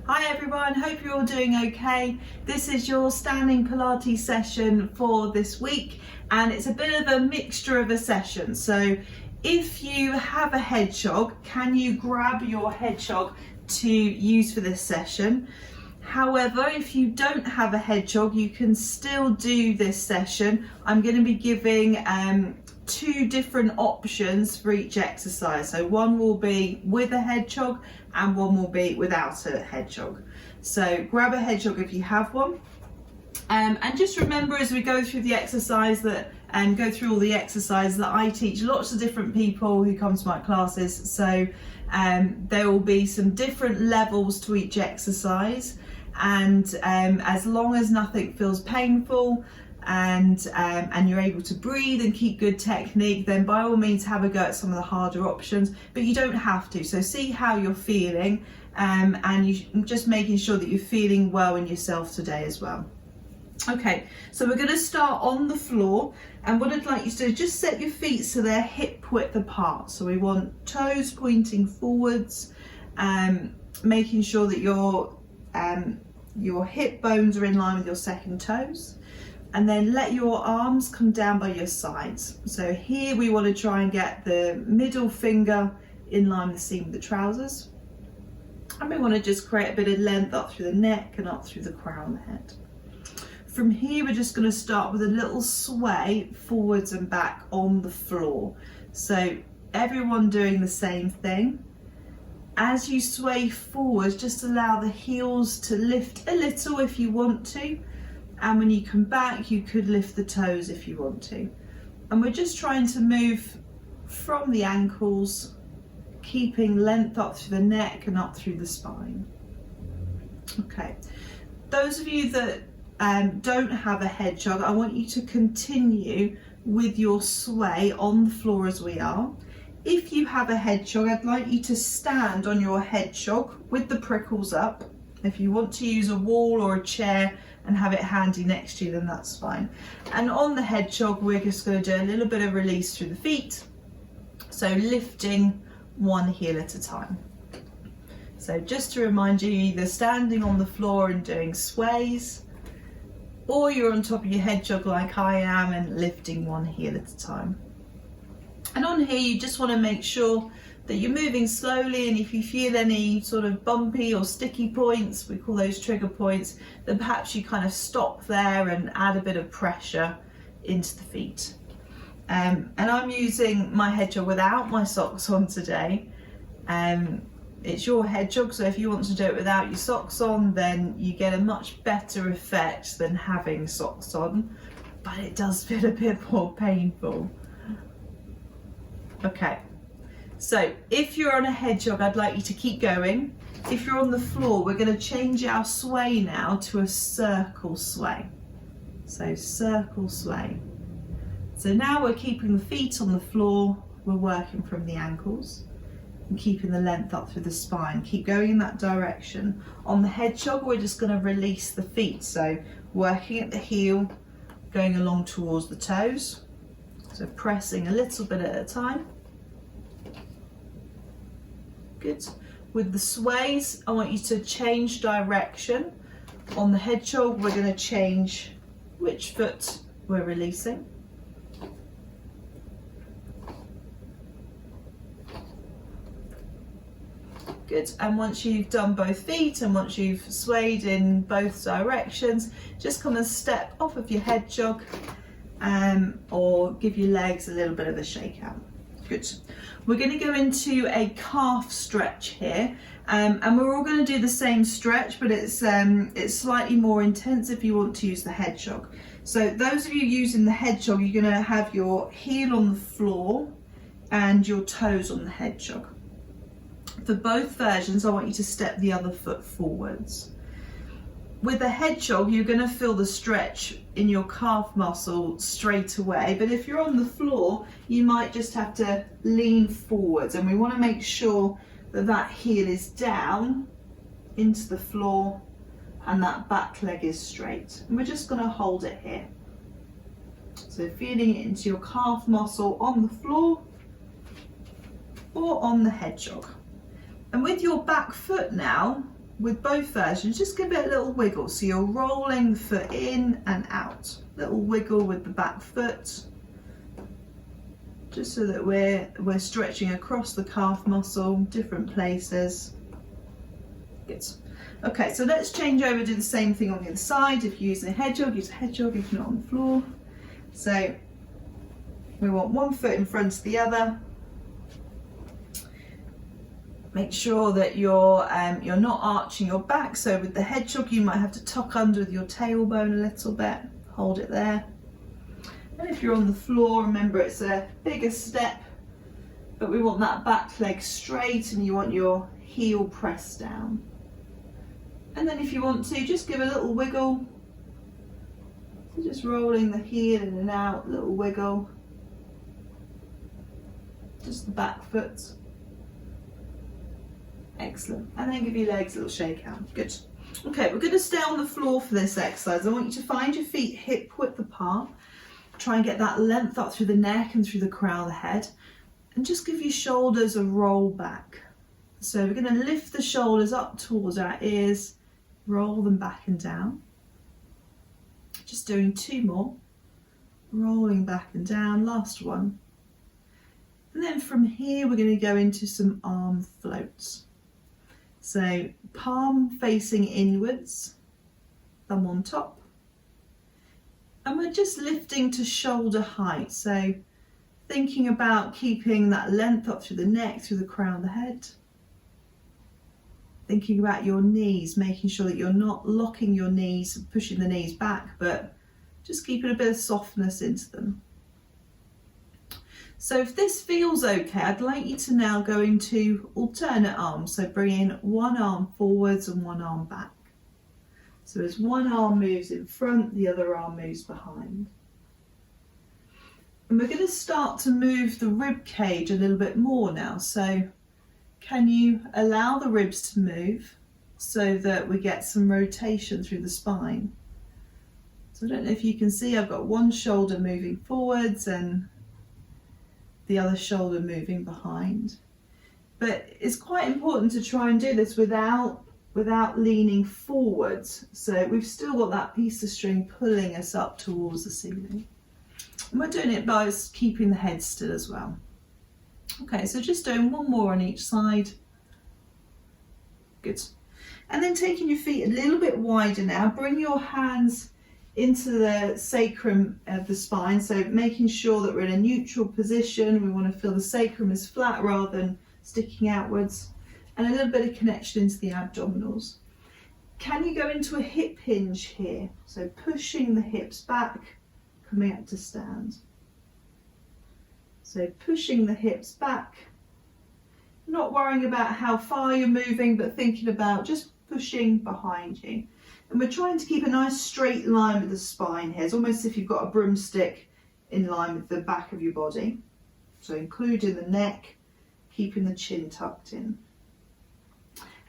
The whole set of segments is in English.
Hi everyone, hope you're all doing okay. This is your standing Pilates session for this week, and it's a bit of a mixture of a session. So if you have a head jog, can you grab your head jog to use for this session? However, if you don't have a head jog, you can still do this session. I'm going to be giving two different options for each exercise. So one will be with a head jog and one will be without a head jog. So grab a head jog if you have one. And just remember as we go through the exercise that go through all the exercises that I teach lots of different people who come to my classes. So there will be some different levels to each exercise, and as long as nothing feels painful and you're able to breathe and keep good technique, then by all means have a go at some of the harder options, but you don't have to. So see how you're feeling, and you just making sure that you're feeling well in yourself today as well. Okay, so we're going to start on the floor, and what I'd like you to do is just set your feet so they're hip width apart. So we want toes pointing forwards, making sure that your hip bones are in line with your second toes, and then let your arms come down by your sides. So here we want to try and get the middle finger in line with the seam of the trousers, and we want to just create a bit of length up through the neck and up through the crown of the head. From here we're just going to start with a little sway forwards and back on the floor. So everyone doing the same thing. As you sway forwards, just allow the heels to lift a little if you want to, and when you come back you could lift the toes if you want to. And we're just trying to move from the ankles, keeping length up through the neck and up through the spine. Okay, those of you that don't have a head jog, I want you to continue with your sway on the floor as we are. If you have a head jog, I'd like you to stand on your head jog with the prickles up. If you want to use a wall or a chair and have it handy next to you, then that's fine. And on the head jog, we're just going to do a little bit of release through the feet. So lifting one heel at a time. So just to remind you, either standing on the floor and doing sways, or you're on top of your head jog like I am and lifting one heel at a time. And on here you just want to make sure that you're moving slowly, and if you feel any sort of bumpy or sticky points, we call those trigger points, then perhaps you kind of stop there and add a bit of pressure into the feet. And I'm using my head jog without my socks on today. It's your head jog, so if you want to do it without your socks on, then you get a much better effect than having socks on, but it does feel a bit more painful. Okay, so if you're on a head jog, I'd like you to keep going. If you're on the floor, we're going to change our sway now to a circle sway. So circle sway. So now we're keeping the feet on the floor, we're working from the ankles and keeping the length up through the spine. Keep going in that direction. On the head jog, we're just going to release the feet. So working at the heel, going along towards the toes. So pressing a little bit at a time. Good. With the sways, I want you to change direction. On the head jog, we're going to change which foot we're releasing. Good. And once you've done both feet and once you've swayed in both directions, just come and step off of your head jog, or give your legs a little bit of a shake out. Good. We're going to go into a calf stretch here, and we're all going to do the same stretch, but it's slightly more intense if you want to use the head jog. So those of you using the head jog, you're going to have your heel on the floor and your toes on the head jog. For both versions, I want you to step the other foot forwards. With a head jog, you're going to feel the stretch in your calf muscle straight away, but if you're on the floor, you might just have to lean forwards, and we want to make sure that that heel is down into the floor and that back leg is straight. And we're just going to hold it here. So feeling it into your calf muscle on the floor or on the head jog. And with your back foot now, with both versions, just give it a little wiggle. So you're rolling the foot in and out. Little wiggle with the back foot, just so that we're stretching across the calf muscle, different places. Good. Okay, so let's change over, do the same thing on the other side. If you're using a head jog, use a head jog if not on the floor. So we want one foot in front of the other. Make sure that you're not arching your back. So with the head jog, you might have to tuck under with your tailbone a little bit. Hold it there. And if you're on the floor, remember it's a bigger step, but we want that back leg straight and you want your heel pressed down. And then if you want to, just give a little wiggle. So just rolling the heel in and out, little wiggle. Just the back foot. Excellent. And then give your legs a little shake out. Good. Okay, we're going to stay on the floor for this exercise. I want you to find your feet hip width apart. Try and get that length up through the neck and through the crown of the head. And just give your shoulders a roll back. So we're going to lift the shoulders up towards our ears, roll them back and down. Just doing 2 more. Rolling back and down, last one. And then from here we're going to go into some arm floats. So palm facing inwards, thumb on top. And we're just lifting to shoulder height. So thinking about keeping that length up through the neck, through the crown of the head. Thinking about your knees, making sure that you're not locking your knees, pushing the knees back, but just keeping a bit of softness into them. So if this feels okay, I'd like you to now go into alternate arms. So bringing one arm forwards and one arm back. So as one arm moves in front, the other arm moves behind. And we're going to start to move the rib cage a little bit more now. So can you allow the ribs to move so that we get some rotation through the spine? So I don't know if you can see, I've got one shoulder moving forwards and the other shoulder moving behind. But it's quite important to try and do this without leaning forwards. So we've still got that piece of string pulling us up towards the ceiling. And we're doing it by keeping the head still as well. Okay, so just doing one more on each side. Good. And then taking your feet a little bit wider now, bring your hands into the sacrum of the spine, so making sure that we're in a neutral position. We want to feel the sacrum is flat rather than sticking outwards, and a little bit of connection into the abdominals. Can you go into a hip hinge here? So pushing the hips back, coming up to stand. So pushing the hips back, not worrying about how far you're moving, but thinking about just pushing behind you. And we're trying to keep a nice straight line with the spine here. It's almost as if you've got a broomstick in line with the back of your body. So including the neck, keeping the chin tucked in.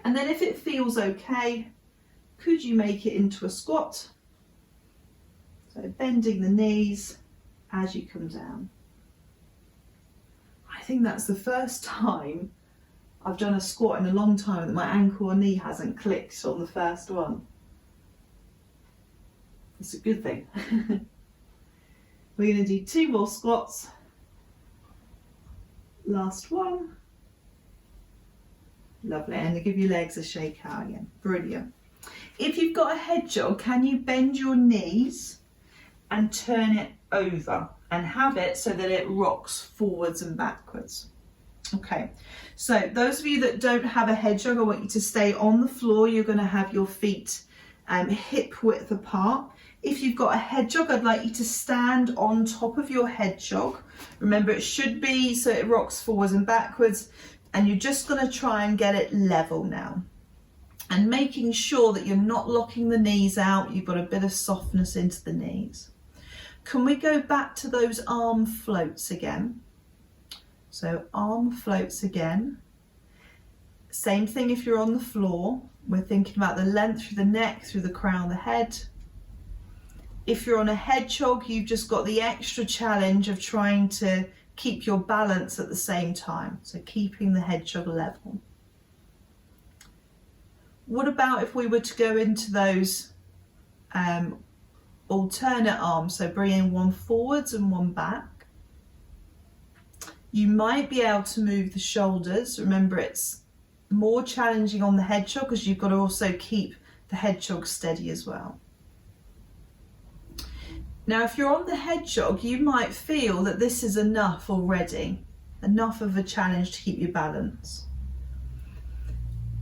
And then if it feels okay, could you make it into a squat? So bending the knees as you come down. I think that's the first time I've done a squat in a long time that my ankle or knee hasn't clicked on the first one. It's a good thing. We're going to do 2 more squats. Last one. Lovely. And give your legs a shake out again. Brilliant. If you've got a head jog, can you bend your knees and turn it over and have it so that it rocks forwards and backwards? Okay, so those of you that don't have a head jog, I want you to stay on the floor. You're going to have your feet hip width apart. If you've got a head jog, I'd like you to stand on top of your head jog. Remember, it should be so it rocks forwards and backwards, and you're just going to try and get it level now. And making sure that you're not locking the knees out, you've got a bit of softness into the knees. Can we go back to those arm floats again? So arm floats again. Same thing if you're on the floor. We're thinking about the length through the neck, through the crown of the head. If you're on a head jog, you've just got the extra challenge of trying to keep your balance at the same time. So keeping the head jog level. What about if we were to go into those alternate arms, so bringing one forwards and one back? You might be able to move the shoulders. Remember, it's more challenging on the head jog because you've got to also keep the head jog steady as well. Now, if you're on the head jog, you might feel that this is enough already, enough of a challenge to keep your balance.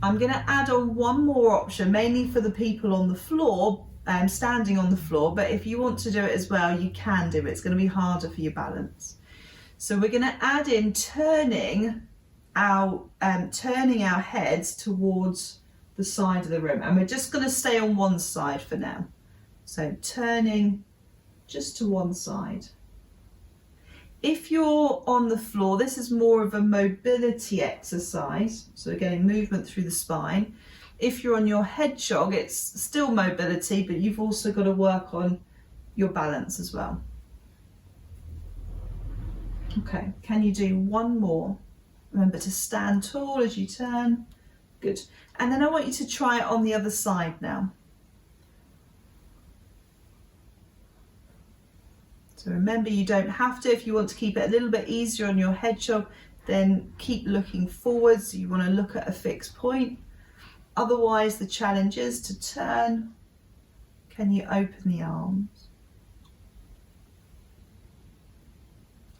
I'm going to add on one more option, mainly for the people on the floor, standing on the floor, but if you want to do it as well, you can do it. It's going to be harder for your balance. So we're going to add in turning our heads towards the side of the room, and we're just going to stay on one side for now. So turning just to one side. If you're on the floor, this is more of a mobility exercise, so we're getting movement through the spine. If you're on your head jog, it's still mobility, but you've also got to work on your balance as well. Okay, can you do one more? Remember to stand tall as you turn. Good. And then I want you to try it on the other side now. So remember, you don't have to. If you want to keep it a little bit easier on your head jog, then keep looking forwards. You want to look at a fixed point. Otherwise, the challenge is to turn. Can you open the arms?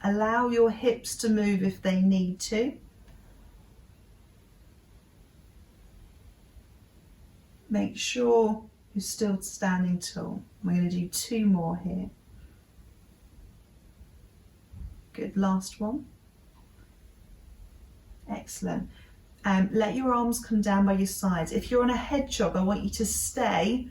Allow your hips to move if they need to. Make sure you're still standing tall. We're going to do two more here. Good, last one. Excellent. Let your arms come down by your sides. If you're on a head jog, I want you to stay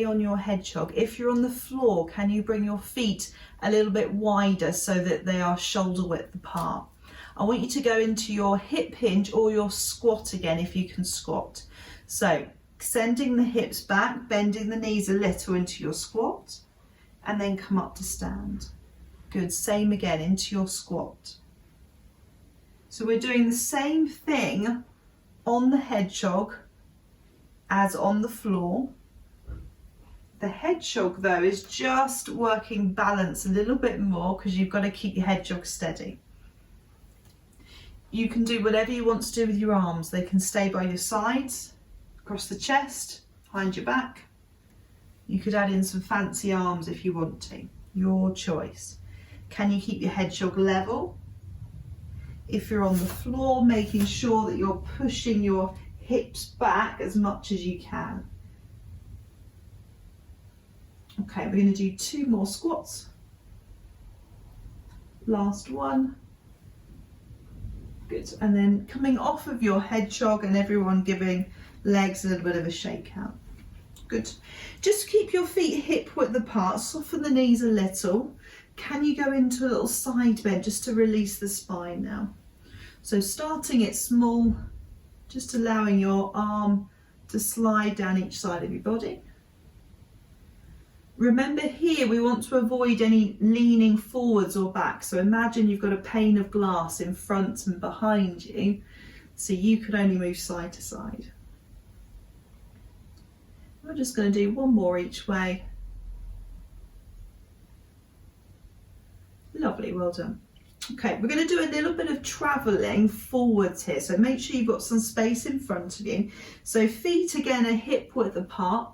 on your head jog. If you're on the floor, can you bring your feet a little bit wider so that they are shoulder width apart? I want you to go into your hip hinge or your squat again if you can squat. So sending the hips back, bending the knees a little into your squat, and then come up to stand. Good, same again into your squat. So we're doing the same thing on the head jog as on the floor. The head jog though is just working balance a little bit more because you've got to keep your head jog steady. You can do whatever you want to do with your arms. They can stay by your sides, across the chest, behind your back. You could add in some fancy arms if you want to, your choice. Can you keep your head jog level? If you're on the floor, making sure that you're pushing your hips back as much as you can. Okay, we're going to do two more squats. Last one. Good, and then coming off of your head jog and everyone giving legs a little bit of a shake out. Good. Just keep your feet hip width apart, soften the knees a little. Can you go into a little side bend just to release the spine now? So starting it small, just allowing your arm to slide down each side of your body. Remember here, we want to avoid any leaning forwards or back. So imagine you've got a pane of glass in front and behind you, so you can only move side to side. We're just going to do one more each way. Lovely, well done. Okay, we're going to do a little bit of travelling forwards here. So make sure you've got some space in front of you. So feet again are hip width apart.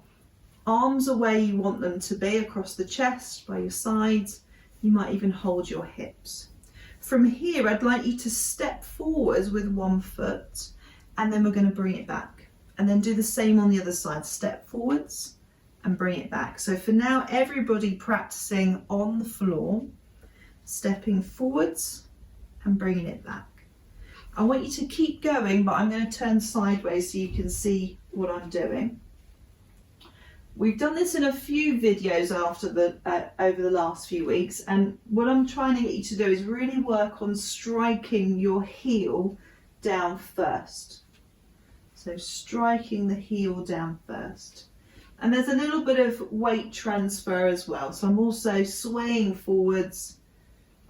Arms are where you want them to be, across the chest, by your sides. You might even hold your hips. From here, I'd like you to step forwards with one foot, and then we're going to bring it back. And then do the same on the other side. Step forwards and bring it back. So for now, everybody practicing on the floor, stepping forwards and bringing it back. I want you to keep going, but I'm going to turn sideways so you can see what I'm doing. We've done this in a few videos over the last few weeks, and what I'm trying to get you to do is really work on striking your heel down first. So striking the heel down first. And there's a little bit of weight transfer as well. So I'm also swaying forwards.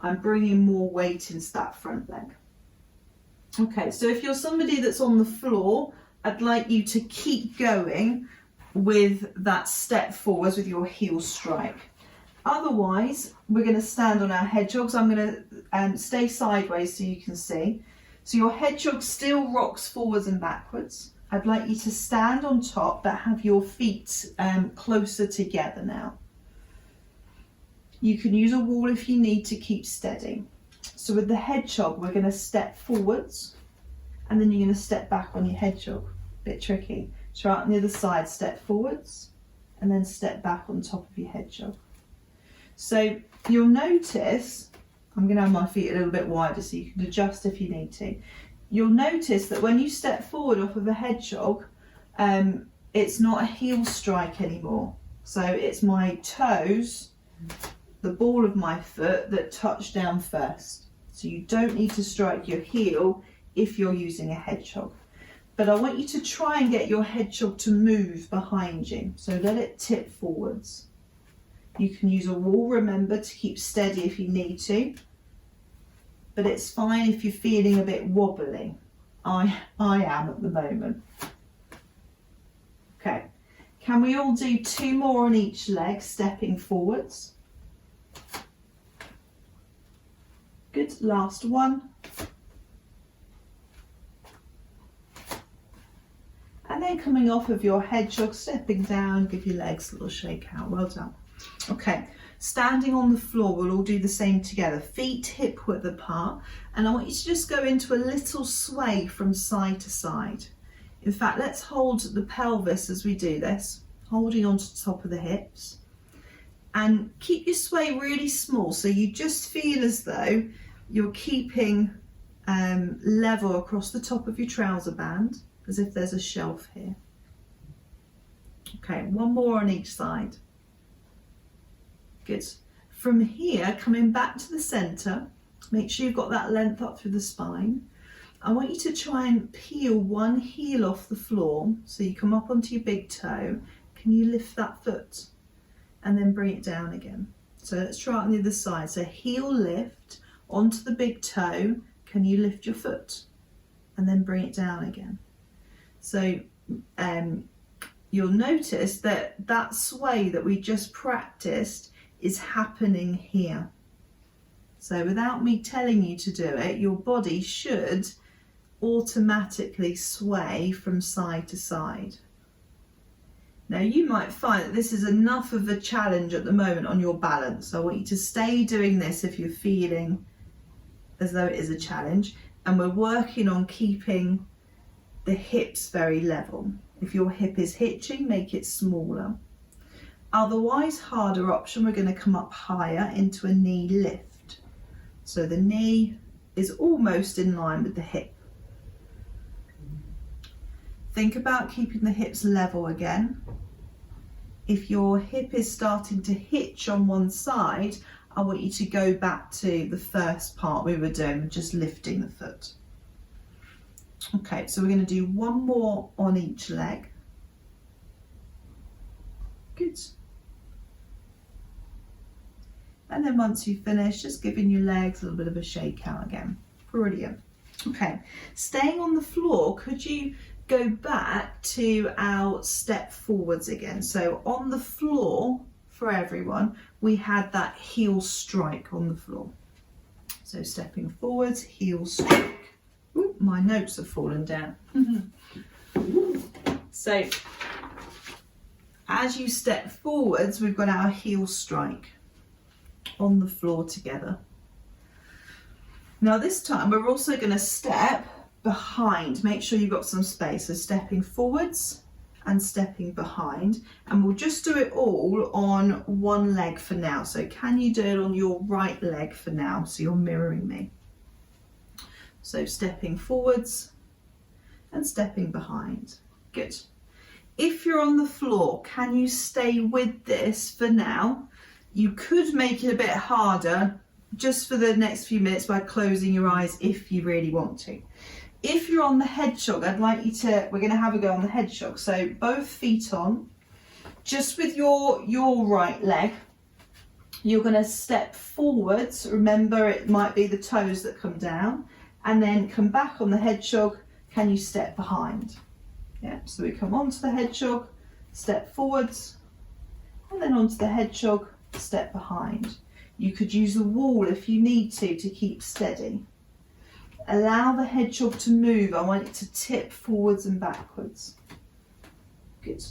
I'm bringing more weight into that front leg. Okay, so if you're somebody that's on the floor, I'd like you to keep going with that step forwards with your heel strike. Otherwise, we're going to stand on our hedgehogs. I'm going to stay sideways so you can see. So your hedgehog still rocks forwards and backwards. I'd like you to stand on top but have your feet closer together now. You can use a wall if you need to keep steady. So with the hedgehog, we're going to step forwards and then you're going to step back on your hedgehog. Bit tricky. Try it on the other side, step forwards and then step back on top of your hedgehog. So you'll notice, I'm going to have my feet a little bit wider so you can adjust if you need to. You'll notice that when you step forward off of a hedgehog, it's not a heel strike anymore. So it's my toes, the ball of my foot that touch down first. So you don't need to strike your heel if you're using a hedgehog. But I want you to try and get your hedgehog to move behind you. So let it tip forwards. You can use a wall, remember, to keep steady if you need to. But it's fine if you're feeling a bit wobbly. I am at the moment. Okay, can we all do 2 more on each leg, stepping forwards? Good, last one. And then coming off of your hedgehog, stepping down, give your legs a little shake out. Well done. Okay, standing on the floor, we'll all do the same together. Feet hip width apart. And I want you to just go into a little sway from side to side. In fact, let's hold the pelvis as we do this, holding onto the top of the hips. And keep your sway really small, so you just feel as though you're keeping level across the top of your trouser band, as if there's a shelf here. Okay, 1 more on each side. Good. From here, coming back to the centre, make sure you've got that length up through the spine. I want you to try and peel one heel off the floor, so you come up onto your big toe. Can you lift that foot? And then bring it down again. So let's try it on the other side. So heel lift onto the big toe. Can you lift your foot? And then bring it down again. So you'll notice that that sway that we just practiced is happening here. So without me telling you to do it, your body should automatically sway from side to side. Now you might find that this is enough of a challenge at the moment on your balance. So I want you to stay doing this if you're feeling as though it is a challenge. And we're working on keeping the hips very level. If your hip is hitching, make it smaller. Otherwise, harder option, we're going to come up higher into a knee lift. So the knee is almost in line with the hip. Think about keeping the hips level again. If your hip is starting to hitch on one side, I want you to go back to the first part we were doing, just lifting the foot. Okay, so we're going to do 1 more on each leg. Good. And then once you finish, just giving your legs a little bit of a shake out again. Brilliant. Okay, staying on the floor, could you go back to our step forwards again? So on the floor, for everyone, we had that heel strike on the floor. So stepping forwards, heel strike. Ooh, my notes have fallen down. So as you step forwards, we've got our heel strike on the floor together. Now this time we're also going to step behind. Make sure you've got some space. So stepping forwards and stepping behind, and we'll just do it all on one leg for now. So can you do it on your right leg for now? So you're mirroring me. So stepping forwards and stepping behind. Good. If you're on the floor, can you stay with this for now? You could make it a bit harder just for the next few minutes by closing your eyes if you really want to. If you're on the hedgehog, I'd like you to, we're going to have a go on the hedgehog. So both feet on, just with your right leg, you're going to step forwards. Remember, it might be the toes that come down, and then come back on the hedgehog. Can you step behind? Yeah, so we come onto the hedgehog, step forwards, and then onto the hedgehog, step behind. You could use the wall if you need to keep steady. Allow the hedgehog to move. I want it to tip forwards and backwards. Good.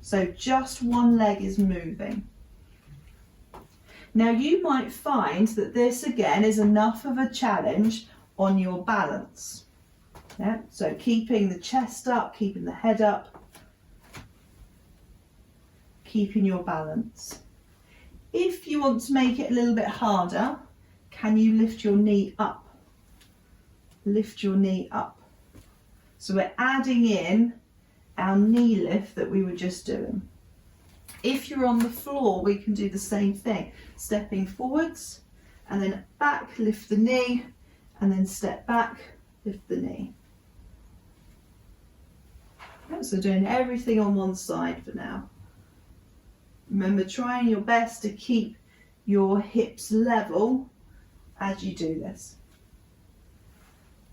So just one leg is moving. Now you might find that this again is enough of a challenge on your balance. Yeah, so keeping the chest up, keeping the head up, keeping your balance. If you want to make it a little bit harder, can you lift your knee up? Lift your knee up. So we're adding in our knee lift that we were just doing. If you're on the floor, we can do the same thing. Stepping forwards and then back, lift the knee, and then step back, lift the knee. So doing everything on one side for now. Remember, trying your best to keep your hips level as you do this.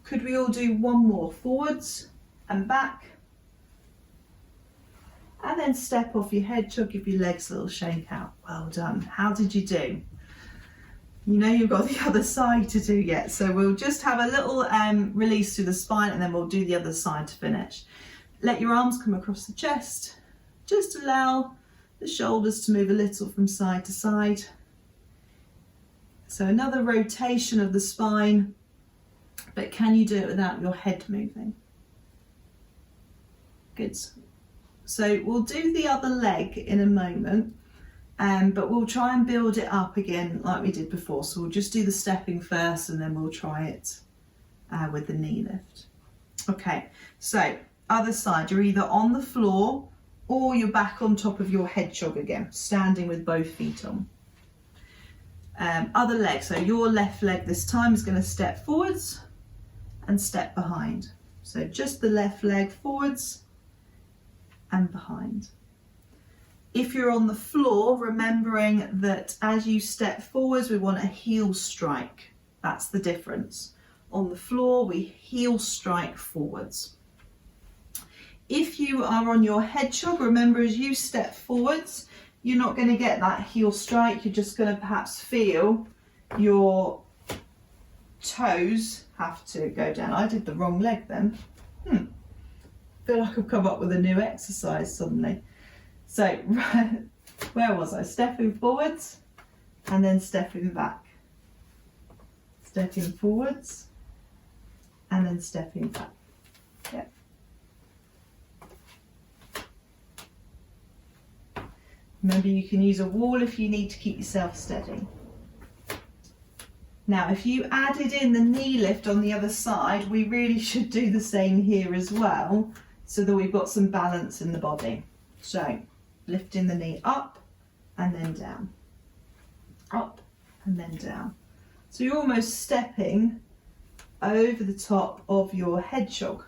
Could we all do one more? Forwards and back. And then step off your hedgehog, give your legs a little shake out. Well done. How did you do? You know you've got the other side to do yet. So we'll just have a little release through the spine and then we'll do the other side to finish. Let your arms come across the chest. Just allow the shoulders to move a little from side to side. So another rotation of the spine, but can you do it without your head moving? Good. So we'll do the other leg in a moment, but we'll try and build it up again like we did before. So we'll just do the stepping first and then we'll try it with the knee lift. Okay, so other side, you're either on the floor or you're back on top of your hedgehog again, standing with both feet on. Other leg, so your left leg this time is going to step forwards and step behind. So just the left leg forwards and behind. If you're on the floor, remembering that as you step forwards, we want a heel strike. That's the difference. On the floor, we heel strike forwards. If you are on your hedgehog, remember as you step forwards, you're not going to get that heel strike. You're just going to perhaps feel your toes have to go down. I did the wrong leg then. Feel like I've come up with a new exercise suddenly. So where was I? Stepping forwards and then stepping back. Stepping forwards and then stepping back. Yep. Remember, you can use a wall if you need to keep yourself steady. Now, if you added in the knee lift on the other side, we really should do the same here as well, so that we've got some balance in the body. So, lifting the knee up and then down. Up and then down. So you're almost stepping over the top of your hedgehog.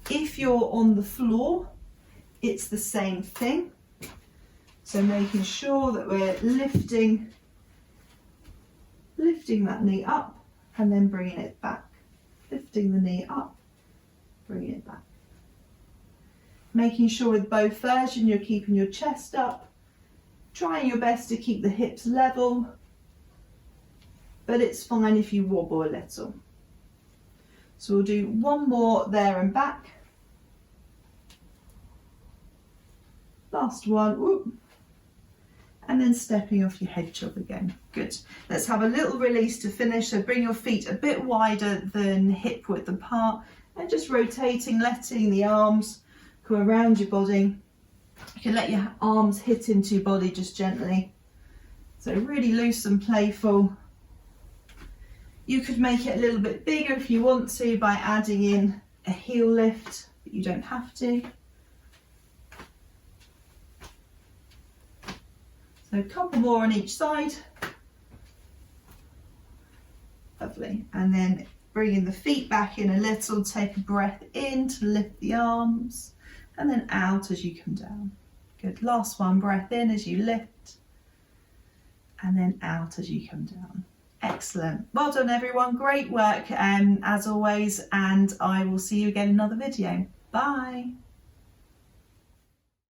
If you're on the floor, it's the same thing. So making sure that we're lifting that knee up and then bringing it back. Lifting the knee up, bringing it back. Making sure with both versions you're keeping your chest up, trying your best to keep the hips level, but it's fine if you wobble a little. So we'll do one more there and back. Last one, whoop, and then stepping off your hedgehog again. Good. Let's have a little release to finish. So bring your feet a bit wider than hip width apart and just rotating, letting the arms go around your body. You can let your arms hit into your body just gently. So really loose and playful. You could make it a little bit bigger if you want to by adding in a heel lift, but you don't have to. So a couple more on each side. Lovely. And then bringing the feet back in a little, take a breath in to lift the arms and then out as you come down. Good. Last one, breath in as you lift and then out as you come down. Excellent. Well done everyone. Great work as always, and I will see you again in another video. Bye.